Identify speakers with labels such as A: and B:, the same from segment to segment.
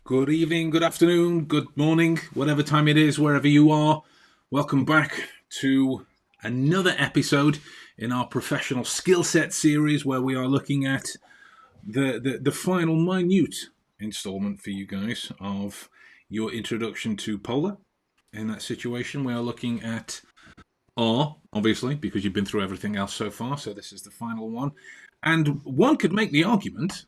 A: Good evening, good afternoon, good morning, whatever time it is, wherever you are. Welcome back to another episode in our Professional Skillset series where we are looking at the final minute installment for you guys of your introduction to Polar. In that situation, we are looking at R, obviously, because you've been through everything else so far, so this is the final one. And one could make the argument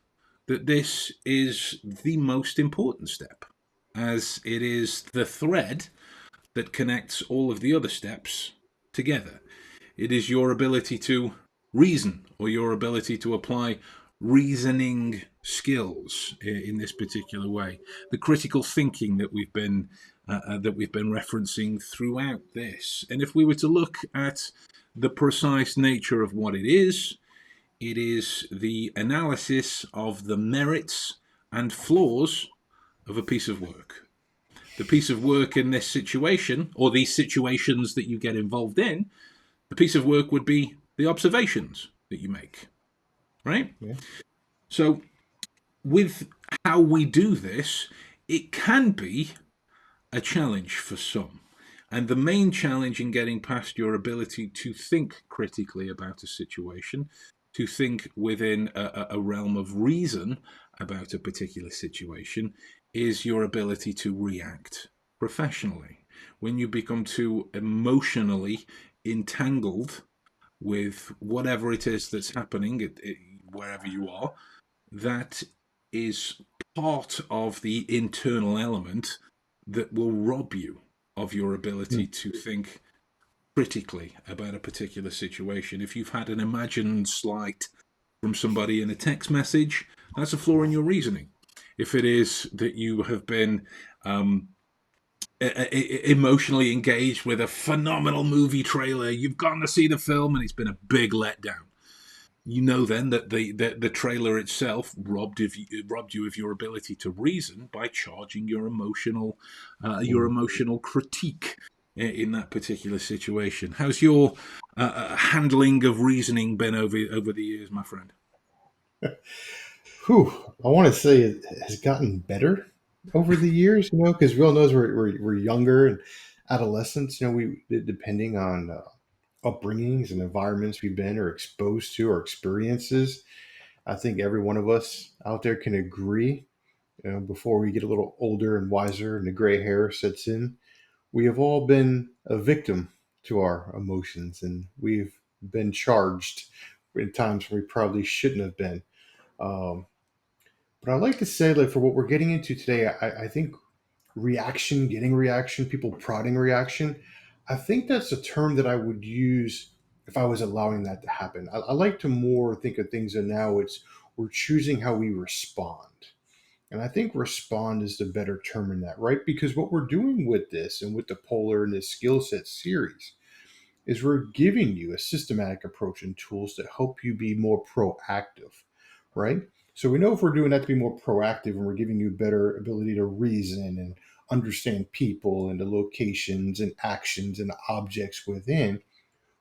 A: that this is the most important step, as it is the thread that connects all of the other steps together. It is your ability to reason, or your ability to apply reasoning skills in this particular way. The critical thinking that we've been referencing throughout this. And if we were to look at the precise nature of what it is the analysis of the merits and flaws of a piece of work. The piece of work in this situation, or these situations that you get involved in, the piece of work would be the observations that you make, right?
B: Yeah.
A: So, with how we do this, it can be a challenge for some. And the main challenge in getting past your ability to think critically about a situation, to think within a realm of reason about a particular situation, is your ability to react professionally. When you become too emotionally entangled with whatever it is that's happening, wherever you are, that is part of the internal element that will rob you of your ability to think critically about a particular situation. If you've had an imagined slight from somebody in a text message, that's a flaw in your reasoning. If it is that you have been emotionally engaged with a phenomenal movie trailer, you've gone to see the film and it's been a big letdown. You know then that the trailer itself robbed you of your ability to reason by charging your emotional critique in that particular situation. How's your handling of reasoning been over the years, my friend?
B: Whew, I want to say it has gotten better over the years, because we all know as we're younger and adolescents, we depending on upbringings and environments we've been or exposed to or experiences. I think every one of us out there can agree, before we get a little older and wiser and the gray hair sets in, we have all been a victim to our emotions and we've been charged in times when we probably shouldn't have been. Um, But I like to say, like, for what we're getting into today, I think reaction, getting reaction, people prodding reaction, I think that's a term that I would use if I was allowing that to happen. I like to more think of things that now we're choosing how we respond. And I think respond is the better term in that, right? Because what we're doing with this and with the Polar and this skill set series is we're giving you a systematic approach and tools to help you be more proactive, right? So we know if we're doing that to be more proactive and we're giving you better ability to reason and understand people and the locations and actions and objects within,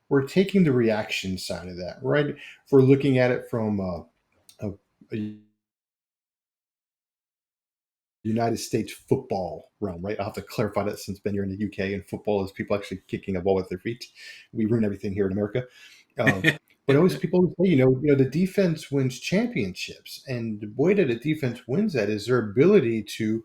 B: we're taking the reaction side of that, right? If we're looking at it from a United States football realm, right? I'll have to clarify that since been here in the UK and football is people actually kicking a ball with their feet. We ruin everything here in America. Um, but always people always say, the defense wins championships, and the way that a defense wins that is their ability to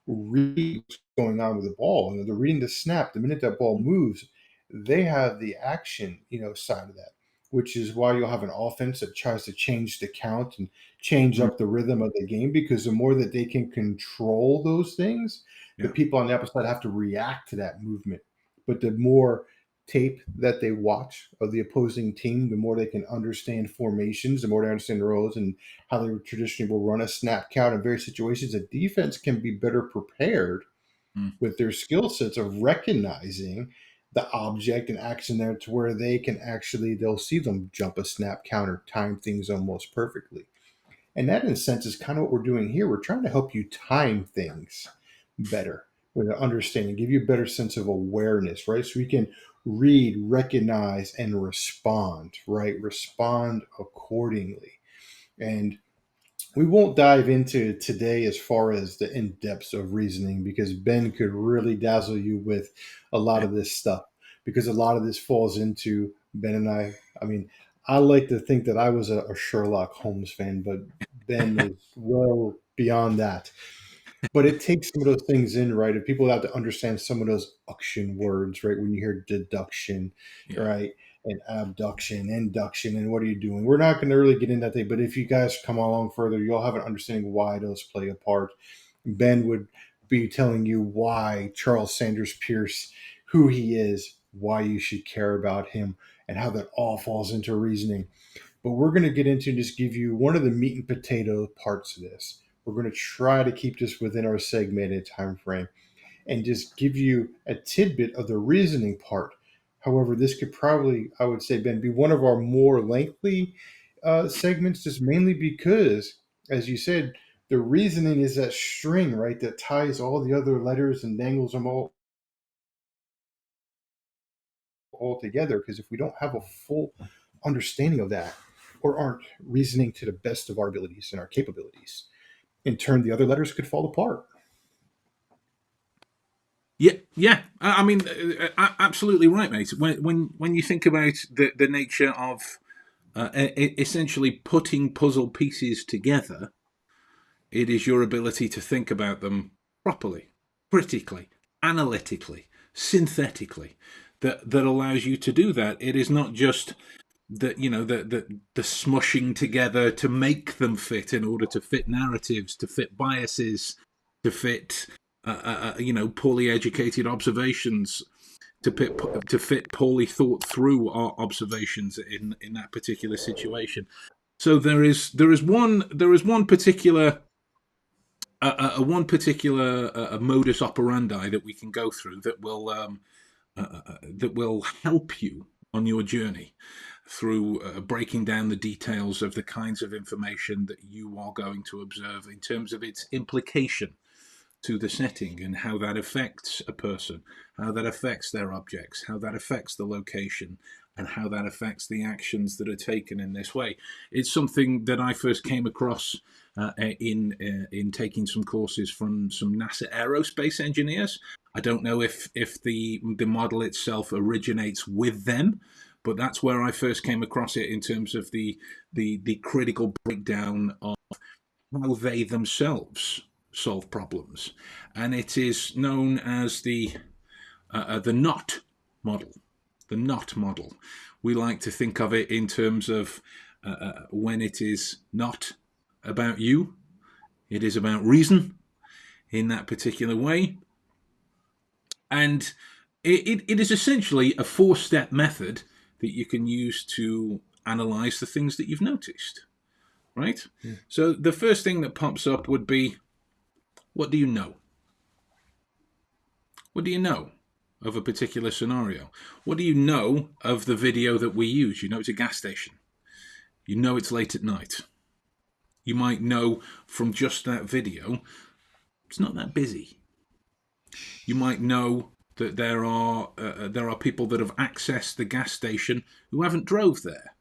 B: read what's going on with the ball. And they're reading the snap. The minute that ball moves, they have the action, side of that, which is why you'll have an offense that tries to change the count and change
A: Mm,
B: up the rhythm of the game because the more that they can control those things, the
A: yeah.
B: people on the opposite side have to react to that movement. But the more tape that they watch of the opposing team, the more they can understand formations, the more they understand the roles and how they traditionally will run a snap count in various situations. A defense can be better prepared
A: Mm,
B: with their skill sets of recognizing the object and action there to where they'll see them jump a snap counter, time things almost perfectly. And that, in a sense, is kind of what we're doing here. We're trying to help you time things better with an understanding, give you a better sense of awareness, right? So we can read, recognize, and respond, right? Respond accordingly. And We won't dive into today as far as the in depths of reasoning because Ben could really dazzle you with a lot
A: Yeah,
B: of this stuff because a lot of this falls into Ben and I. I mean, I like to think that I was a Sherlock Holmes fan, but Ben is well beyond that. But it takes some of those things in, right? And people have to understand some of those auction words, right? When you hear deduction,
A: yeah,
B: right? And abduction, induction, and what are you doing? We're not going to really get into that thing, but if you guys come along further, you'll have an understanding why those play a part. Ben would be telling you why Charles Sanders Peirce, who he is, why you should care about him, and how that all falls into reasoning. But we're going to get into and just give you one of the meat and potato parts of this. We're going to try to keep this within our segmented time frame and just give you a tidbit of the reasoning part. However, this could probably, I would say, Ben, be one of our more lengthy segments, just mainly because, as you said, the reasoning is that string, right, that ties all the other letters and dangles them all together. Because if we don't have a full understanding of that, or aren't reasoning to the best of our abilities and our capabilities, in turn, the other letters could fall apart.
A: yeah, yeah. I mean, absolutely right, mate. When you think about the nature of essentially putting puzzle pieces together, it is your ability to think about them properly, critically, analytically, synthetically, that allows you to do that. It is not just the smushing together to make them fit in order to fit narratives, to fit biases, to fit poorly educated observations, to fit poorly thought through our observations in that particular situation. So there is one particular modus operandi that we can go through that will help you on your journey through breaking down the details of the kinds of information that you are going to observe in terms of its implication to the setting and how that affects a person, how that affects their objects, how that affects the location, and how that affects the actions that are taken in this way. It's something that I first came across in taking some courses from some NASA aerospace engineers. I don't know if the model itself originates with them, but that's where I first came across it in terms of the critical breakdown of how they themselves solve problems, and it is known as the not model. The not model. We like to think of it in terms of when it is not about you, it is about reason in that particular way, and it is essentially a four-step method that you can use to analyze the things that you've noticed. Right?
B: Hmm.
A: So the first thing that pops up would be, what do you know? What do you know of a particular scenario? What do you know of the video that we use? You know it's a gas station. You know it's late at night. You might know from just that video it's not that busy. You might know that there are people that have accessed the gas station who haven't drove there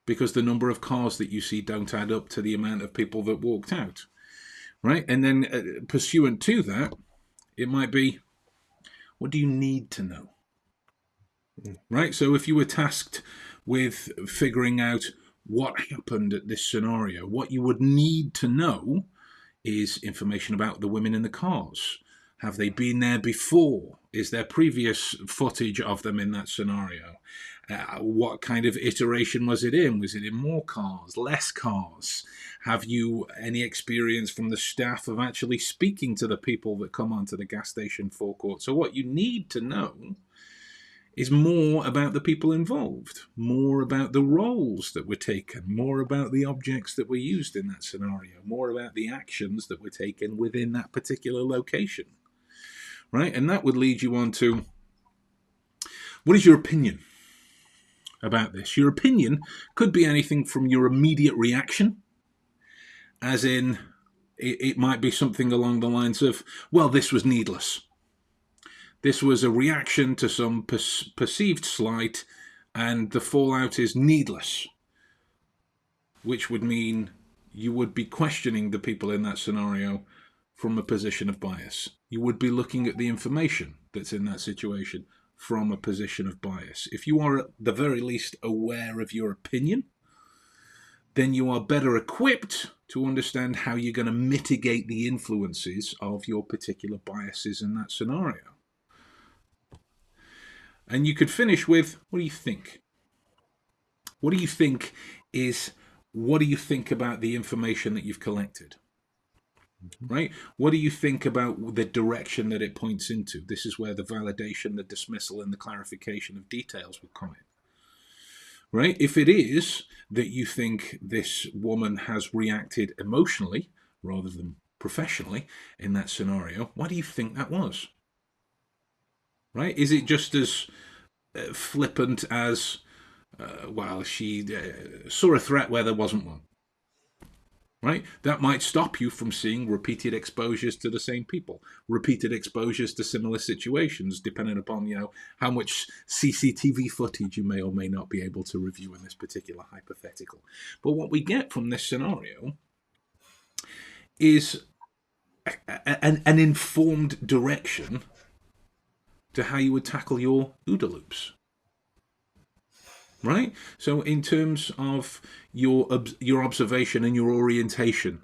A: because the number of cars that you see don't add up to the amount of people that walked out. Right? And then pursuant to that, it might be, what do you need to know?
B: Hmm.
A: Right? So if you were tasked with figuring out what happened at this scenario, what you would need to know is information about the women in the cars. Have they been there before? Is there previous footage of them in that scenario? What kind of iteration was it in? Was it in more cars, less cars? Have you any experience from the staff of actually speaking to the people that come onto the gas station forecourt? So, what you need to know is more about the people involved, more about the roles that were taken, more about the objects that were used in that scenario, more about the actions that were taken within that particular location. Right? And that would lead you on to, what is your opinion about this? Your opinion could be anything from your immediate reaction, as in, it might be something along the lines of, well, this was needless. This was a reaction to some perceived slight, and the fallout is needless, which would mean you would be questioning the people in that scenario from a position of bias. You would be looking at the information that's in that situation from a position of bias. If you are at the very least aware of your opinion, then you are better equipped to understand how you're going to mitigate the influences of your particular biases in that scenario. And you could finish with, what do you think? What do you think is, what do you think about the information that you've collected? Right? What do you think about the direction that it points into? This is where the validation, the dismissal, and the clarification of details will come in. Right? If it is that you think this woman has reacted emotionally rather than professionally in that scenario, why do you think that was? Right? Is it just as flippant as, well, she saw a threat where there wasn't one? Right? That might stop you from seeing repeated exposures to the same people, repeated exposures to similar situations, depending upon, how much CCTV footage you may or may not be able to review in this particular hypothetical. But what we get from this scenario is an informed direction to how you would tackle your OODA loops. Right? So in terms of your observation and your orientation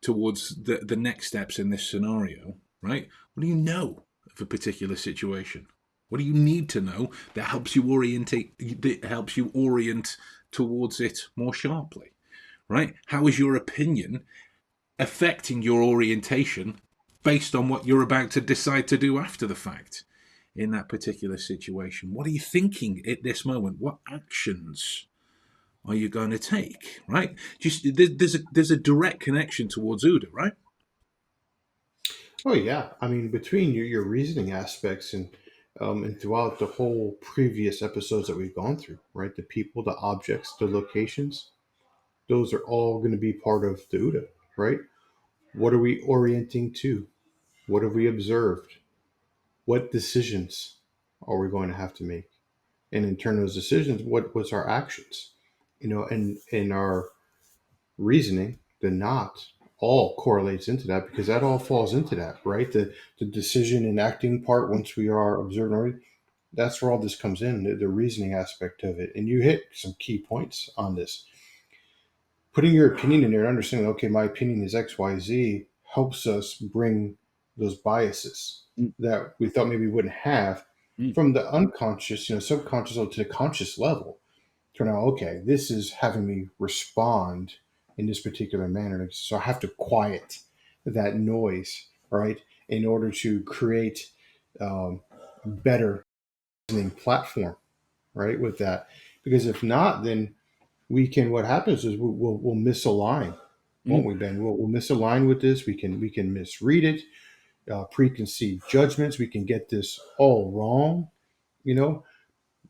A: towards the next steps in this scenario, right? What do you know of a particular situation? What do you need to know that helps you orient towards it more sharply, right? How is your opinion affecting your orientation based on what you're about to decide to do after the fact in that particular situation? What are you thinking at this moment? What actions are you going to take? Right? Just there's a direct connection towards OODA, right?
B: Oh yeah, I mean between your reasoning aspects and throughout the whole previous episodes that we've gone through, right? The people, the objects, the locations, those are all going to be part of the OODA, right? What are we orienting to? What have we observed? What decisions are we going to have to make? And in turn, those decisions, what was our actions? And in our reasoning, the not all correlates into that because that all falls into that, right? The decision and acting part, once we are observant, that's where all this comes in, the reasoning aspect of it. And you hit some key points on this. Putting your opinion in there and understanding, okay, my opinion is XYZ helps us bring those biases
A: Mm,
B: that we thought maybe we wouldn't have
A: mm,
B: from the unconscious, subconscious level to the conscious level. Turn out, okay, this is having me respond in this particular manner. So I have to quiet that noise, right, in order to create better listening platform, right, with that. Because if not, then what happens is we'll misalign, won't
A: mm,
B: we, Ben? We'll misalign with this. We can misread it, preconceived judgments. We can get this all wrong, you know,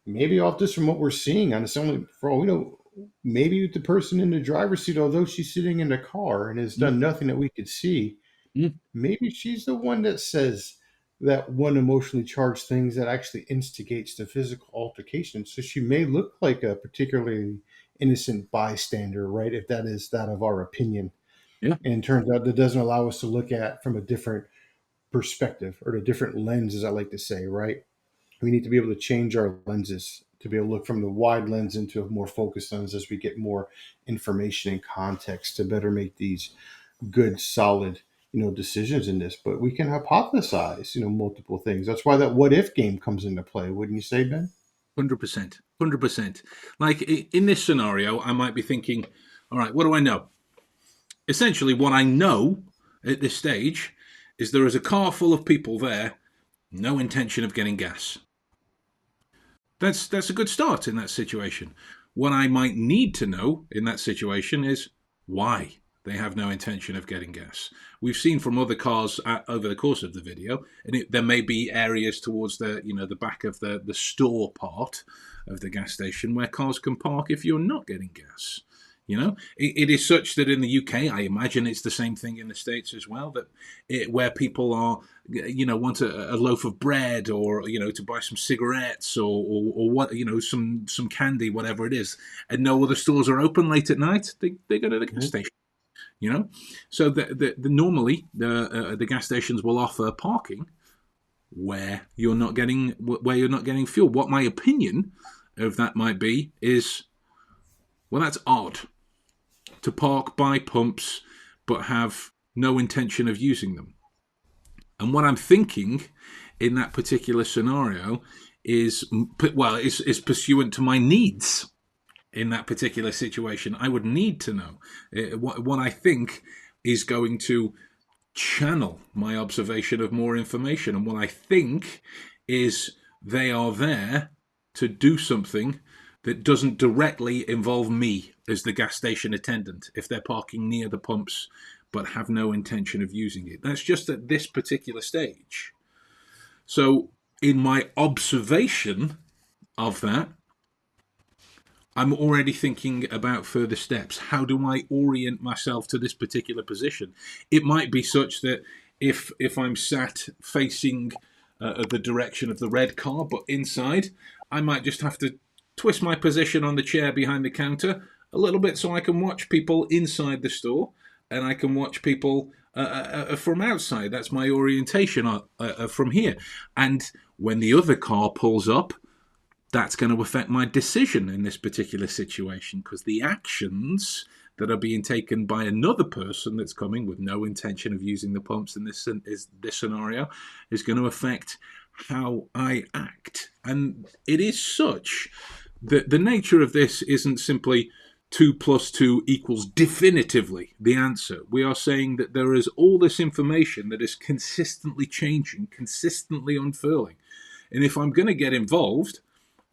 B: maybe off just from what we're seeing on it's only for all we know, maybe the person in the driver's seat, although she's sitting in the car and has
A: mm,
B: done nothing that we could see,
A: mm.
B: maybe she's the one that says that one emotionally charged things that actually instigates the physical altercation. So she may look like a particularly innocent bystander, right? If that is that of our opinion.
A: Yeah,
B: And it turns out that doesn't allow us to look at from a different perspective or a different lens, as I like to say, right? We need to be able to change our lenses to be able to look from the wide lens into a more focused lens as we get more information and context to better make these good, solid, decisions in this. But we can hypothesize, multiple things. That's why that what if game comes into play, wouldn't you say, Ben?
A: 100%, 100%. Like in this scenario, I might be thinking, all right, what do I know? Essentially, what I know at this stage is there is a car full of people there, no intention of getting gas. That's a good start in that situation. What I might need to know in that situation is why they have no intention of getting gas. We've seen from other cars over the course of the video, and there may be areas towards the back of the store part of the gas station where cars can park if you're not getting gas. It is such that in the UK, I imagine it's the same thing in the States as well, that where people are, want a loaf of bread or, to buy some cigarettes or what, some candy, whatever it is, and no other stores are open late at night, they go to the gas
B: Mhm.
A: station. You know, so normally the gas stations will offer parking where you're not getting fuel. What my opinion of that might be is, well, that's odd to park by pumps but have no intention of using them. And what I'm thinking in that particular scenario is, well, is pursuant to my needs in that particular situation. I would need to know what I think is going to channel my observation of more information. And what I think is they are there to do something that doesn't directly involve me as the gas station attendant if they're parking near the pumps but have no intention of using it. That's just at this particular stage. So, in my observation of that, I'm already thinking about further steps. How do I orient myself to this particular position? It might be such that if I'm sat facing the direction of the red car, but inside, I might just have to twist my position on the chair behind the counter a little bit so I can watch people inside the store and I can watch people from outside. That's my orientation from here. And when the other car pulls up, that's going to affect my decision in this particular situation, because the actions that are being taken by another person that's coming with no intention of using the pumps in this scenario is going to affect how I act. And it is such that the nature of this isn't simply 2 plus 2 equals definitively the answer. We are saying that there is all this information that is consistently changing, consistently unfurling. And if I'm going to get involved,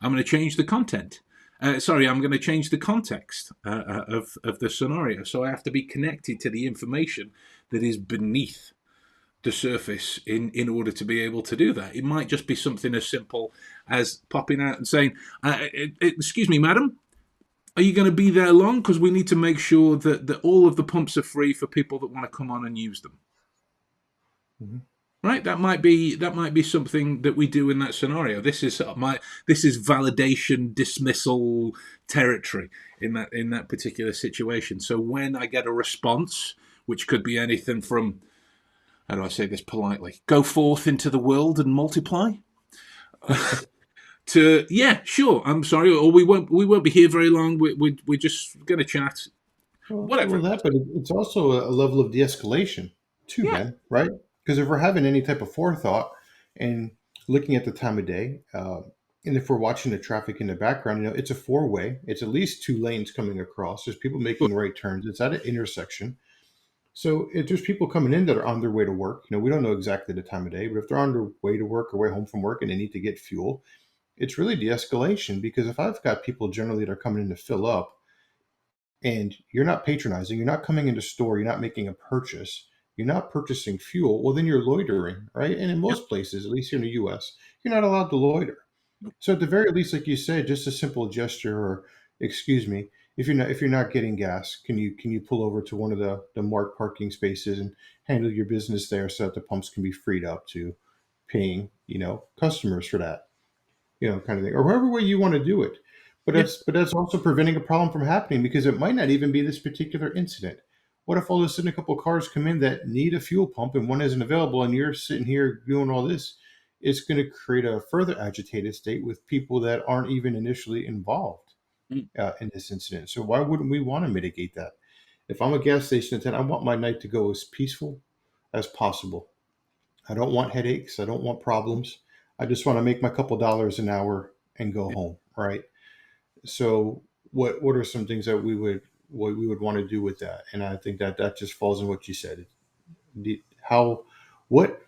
A: I'm going to change the content. I'm going to change the context of the scenario. So I have to be connected to the information that is beneath the surface in order to be able to do that. It might just be something as simple as popping out and saying, excuse me, madam, are you going to be there long? Because we need to make sure that all of the pumps are free for people that want to come on and use them. Mm-hmm. Right, that might be something that we do in that scenario. This is validation dismissal territory in that particular situation. So when I get a response, which could be anything from, how do I say this politely, go forth into the world and multiply, to yeah, sure, I'm sorry, or we won't be here very long. We're just going to chat. Whatever.
B: Well, but it's also a level of de-escalation too,
A: Yeah.
B: Ben, right? Because if we're having any type of forethought and looking at the time of day, and if we're watching the traffic in the background, it's a four-way. It's at least 2 lanes coming across. There's people making right turns. It's at an intersection. So if there's people coming in that are on their way to work, we don't know exactly the time of day, but if they're on their way to work or way home from work and they need to get fuel, it's really de-escalation. Because if I've got people generally that are coming in to fill up, and you're not patronizing, you're not coming into store, you're not making a purchase, you're not purchasing fuel, well, then you're loitering, right? And in most places, at least here in the US, you're not allowed to loiter. So at the very least, like you said, just a simple gesture or excuse me, if you're not getting gas, can you pull over to one of the marked parking spaces and handle your business there so that the pumps can be freed up to paying, customers for that, kind of thing, or whatever way you want to do it. But
A: Yeah.
B: that's also preventing a problem from happening, because it might not even be this particular incident. What if all of a sudden a couple of cars come in that need a fuel pump and one isn't available, and you're sitting here doing all this? It's going to create a further agitated state with people that aren't even initially involved
A: Mm.
B: in this incident. So why wouldn't we want to mitigate that? If I'm a gas station attendant, I want my night to go as peaceful as possible. I don't want headaches. I don't want problems. I just want to make my couple dollars an hour and go home, right? So what are some things that we would want to do with that? And I think that just falls in what you said. What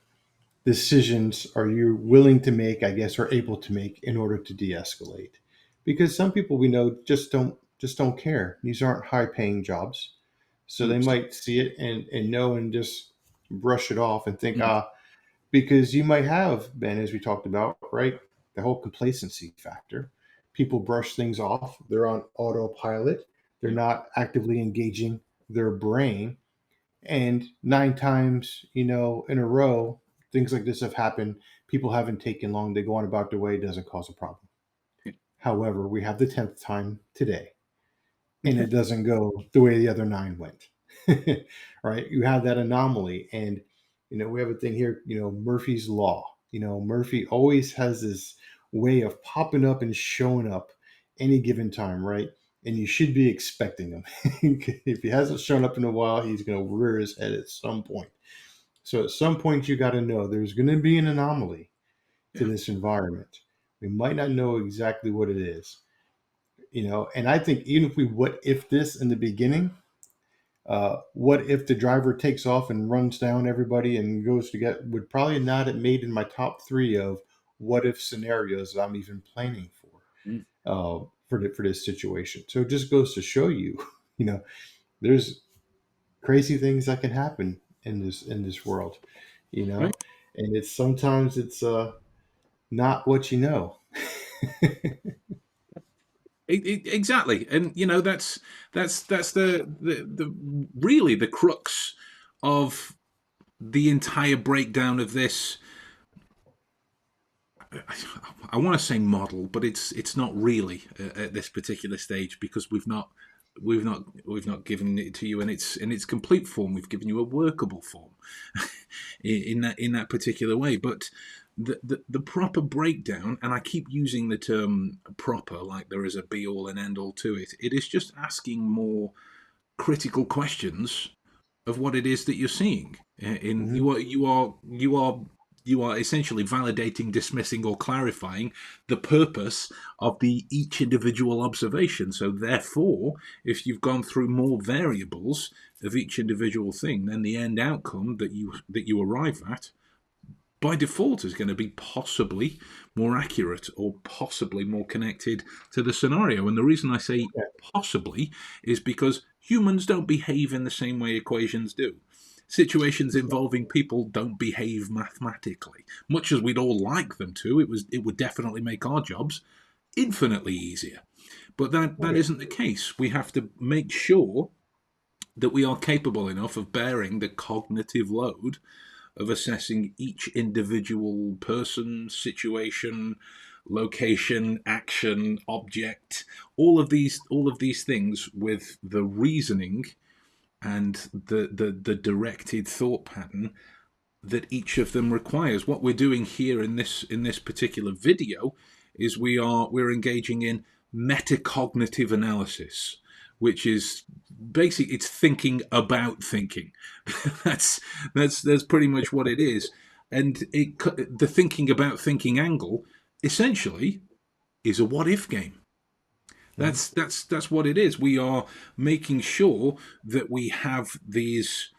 B: decisions are you willing to make, I guess, or able to make in order to de-escalate? Because some people we know just don't care. These aren't high paying jobs. So they
A: 100%.
B: might see it and know and just brush it off and think,
A: Mm.
B: because you might have, Ben, as we talked about, right? The whole complacency factor. People brush things off. They're on autopilot. They're
A: Yeah.
B: not actively engaging their brain. And 9 times, in a row, things like this have happened. People haven't taken long. They go on about their way. It doesn't cause a problem.
A: Yeah.
B: However, we have the 10th time today, and it doesn't go the way the other 9 went. right? You have that anomaly. And, we have a thing here, Murphy's Law. Murphy always has this way of popping up and showing up any given time, right? And you should be expecting him. If he hasn't shown up in a while, he's going to rear his head at some point. So at some point, you got to know there's going to be an anomaly to
A: Yeah.
B: this environment. We might not know exactly what it is, and I think even if we what if this in the beginning, what if the driver takes off and runs down everybody and goes to get, would probably not have made in my top three of what if scenarios that I'm even planning
A: Mm.
B: for this situation. So it just goes to show you, you know, there's crazy things that can happen in this world, you
A: Right.
B: know, and it's sometimes it's not what you know.
A: Exactly, and that's the really the crux of the entire breakdown of this. I want to say model, but it's not really at this particular stage, because we've not given it to you in its complete form. We've given you a workable form in that particular way. But the proper breakdown, and I keep using the term proper like there is a be all and end all to it. It is just asking more critical questions of what it is that you're seeing. In
B: Mhm.
A: you are essentially validating, dismissing, or clarifying the purpose of the each individual observation. So therefore, if you've gone through more variables of each individual thing, then the end outcome that you arrive at by default is going to be possibly more accurate or possibly more connected to the scenario. And the reason I say
B: Yeah.
A: possibly is because humans don't behave in the same way equations do. Situations involving people don't behave mathematically. Much as we'd all like them to, it would definitely make our jobs infinitely easier. But that,
B: Oh,
A: that
B: yeah.
A: isn't the case. We have to make sure that we are capable enough of bearing the cognitive load of assessing each individual person, situation, location, action, object, all of these things with the reasoning and the directed thought pattern that each of them requires. What we're doing here in this particular video is we're engaging in metacognitive analysis, which is basically it's thinking about thinking. that's that's pretty much what it is, and the thinking about thinking angle essentially is a what if game.
B: Mhm.
A: That's what it is. We are making sure that we have these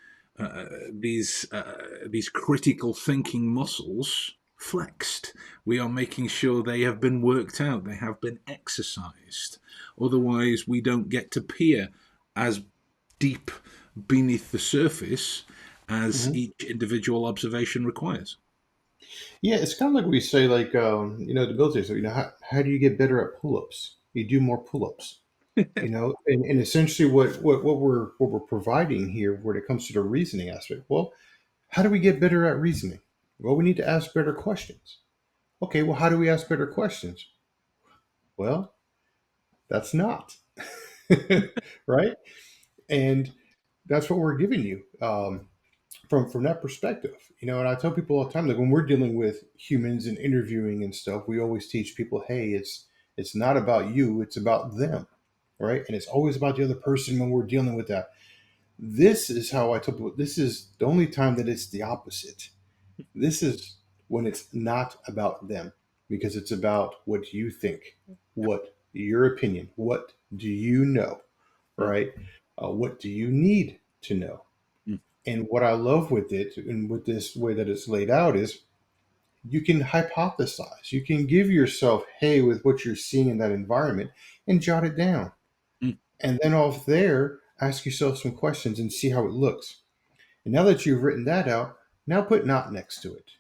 A: critical thinking muscles flexed. We are making sure they have been worked out. They have been exercised. Otherwise, we don't get to peer as deep beneath the surface as
B: Mhm.
A: each individual observation requires.
B: Yeah, it's kind of like we say, like, the military. So, how do you get better at pull-ups? You do more pull-ups. And essentially, what we're providing here, when it comes to the reasoning aspect. Well, how do we get better at reasoning? Well, we need to ask better questions. Okay, well, how do we ask better questions? Well, that's not right, and that's what we're giving you. From that perspective, and I tell people all the time, like when we're dealing with humans and interviewing and stuff, we always teach people, hey, it's not about you, it's about them, right? And it's always about the other person when we're dealing with that. This is how I tell people, this is the only time that it's the opposite. This is when it's not about them, because it's about what you think, what your opinion, what do you know,
A: Mm,
B: right? What do you need to know?
A: mm,
B: And what I love with it and with this way that it's laid out is you can hypothesize. You can give yourself, hey, with what you're seeing in that environment, and jot it down.
A: mm,
B: And then off there, ask yourself some questions and see how it looks. And now that you've written that out, now put not next to it.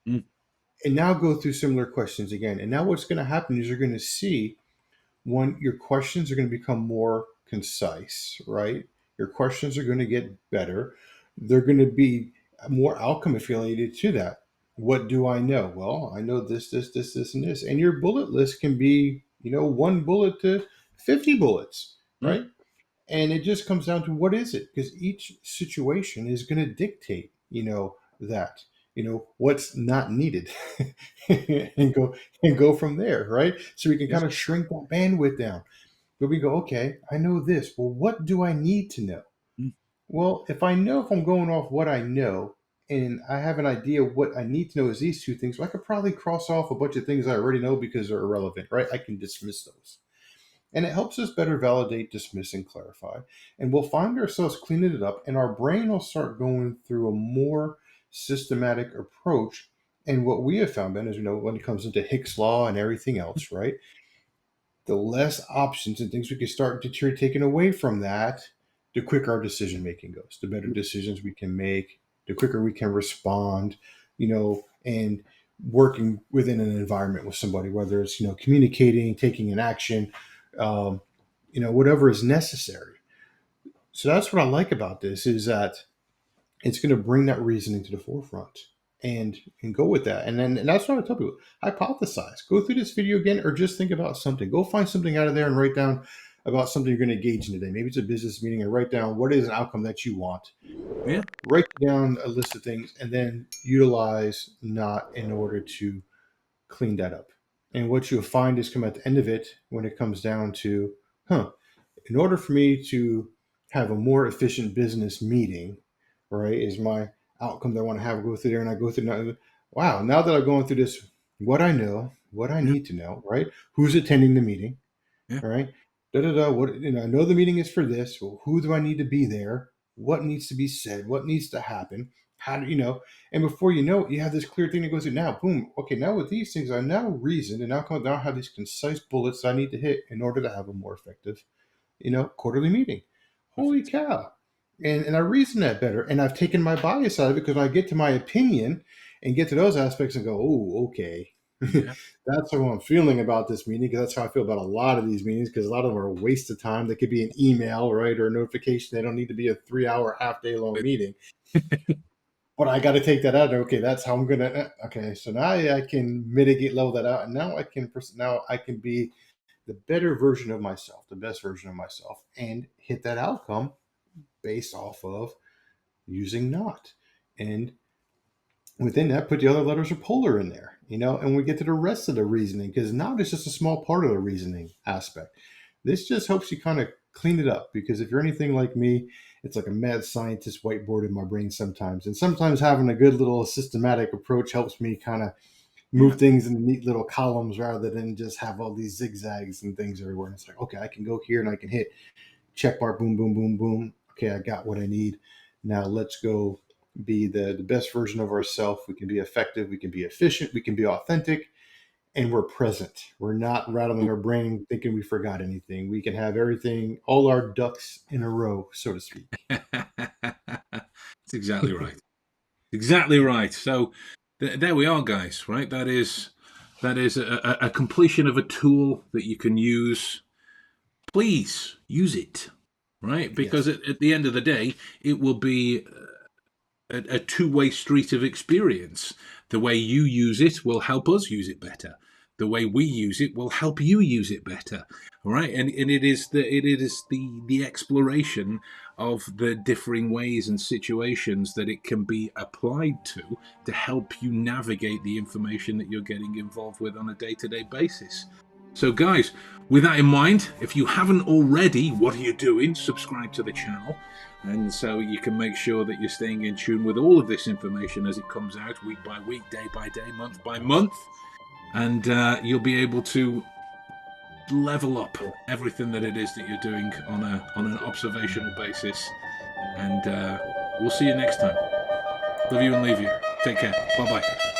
A: mm,
B: And now go through similar questions again. And now what's going to happen is you're going to see, one, your questions are going to become more concise, right? Your questions are going to get better. They're going to be more outcome affiliated to that. What do I know? Well, I know this, this, this, this, and this. And your bullet list can be, one bullet to 50 bullets,
A: mm.
B: right? And it just comes down to what is it? Because each situation is going to dictate, that, what's not needed, and go from there, right? So we can
A: Yes.
B: kind of shrink that bandwidth down. But we go, okay, I know this. Well, what do I need to know?
A: Mm.
B: Well, if I'm going off what I know and I have an idea of what I need to know is these two things, well, I could probably cross off a bunch of things I already know because they're irrelevant, right? I can dismiss those. And it helps us better validate, dismiss, and clarify. And we'll find ourselves cleaning it up, and our brain will start going through a more systematic approach. And what we have found, Ben, is, when it comes into Hicks' law and everything else, right? The less options and things we can start to taken away from that, the quicker our decision making goes, the better decisions we can make, the quicker we can respond, and working within an environment with somebody, whether it's, communicating, taking an action, um, whatever is necessary. So that's what I like about this is that it's going to bring that reasoning to the forefront and go with that. And that's what I tell people. Hypothesize. Go through this video again or just think about something. Go find something out of there and write down about something you're going to engage in today. Maybe it's a business meeting and write down what is an outcome that you want.
A: Yeah.
B: Write down a list of things and then utilize not in order to clean that up. And what you'll find is come at the end of it when it comes down to, in order for me to have a more efficient business meeting, right, is my outcome that I want to have go through there. And I go through now, wow, now that I'm going through this, what I know, what I
A: Yeah.
B: need to know, right? Who's attending the meeting,
A: Yeah.
B: right? Da da da. What I know the meeting is for this. Well, who do I need to be there? What needs to be said? What needs to happen? How do you know? And before you know it, you have this clear thing that goes in now. Boom. Okay, now with these things, I now reasoned, and now I have these concise bullets I need to hit in order to have a more effective, quarterly meeting. Holy
A: Perfect.
B: cow. And I reason that better. And I've taken my bias out of it because I get to my opinion and get to those aspects and go, oh, okay.
A: Yeah.
B: That's how I'm feeling about this meeting because that's how I feel about a lot of these meetings because a lot of them are a waste of time. They could be an email, right, or a notification. They don't need to be a 3 hour, half day long meeting. But I got to take that out. Okay, that's how I'm gonna. Okay, so now I can mitigate, level that out, and now I can be the better version of myself, the best version of myself, and hit that outcome based off of using not. And within that, put the other letters of polar in there, and we get to the rest of the reasoning because not is just a small part of the reasoning aspect. This just helps you kind of clean it up because if you're anything like me, it's like a mad scientist whiteboard in my brain sometimes. And sometimes having a good little systematic approach helps me kind of
A: Yeah.
B: move things in neat little columns rather than just have all these zigzags and things everywhere. And it's like, okay, I can go here and I can hit check mark, boom, boom, boom, boom. Okay, I got what I need. Now let's go be the best version of ourselves. We can be effective, we can be efficient, we can be authentic, and we're present. We're not rattling our brain thinking we forgot anything. We can have everything, all our ducks in a row, so to speak.
A: That's exactly right. Exactly right. So there we are, guys. Right. That is a completion of a tool that you can use. Please use it. Right, because
B: Yes.
A: at the end of the day, it will be a two-way street of experience. The way you use it will help us use it better. The way we use it will help you use it better. All right, and it is the exploration of the differing ways and situations that it can be applied to help you navigate the information that you're getting involved with on a day-to-day basis. So, guys, with that in mind, if you haven't already, what are you doing? Subscribe to the channel, and so you can make sure that you're staying in tune with all of this information as it comes out week by week, day by day, month by month, and you'll be able to level up everything that it is that you're doing on an observational basis. And we'll see you next time. Love you and leave you. Take care. Bye bye.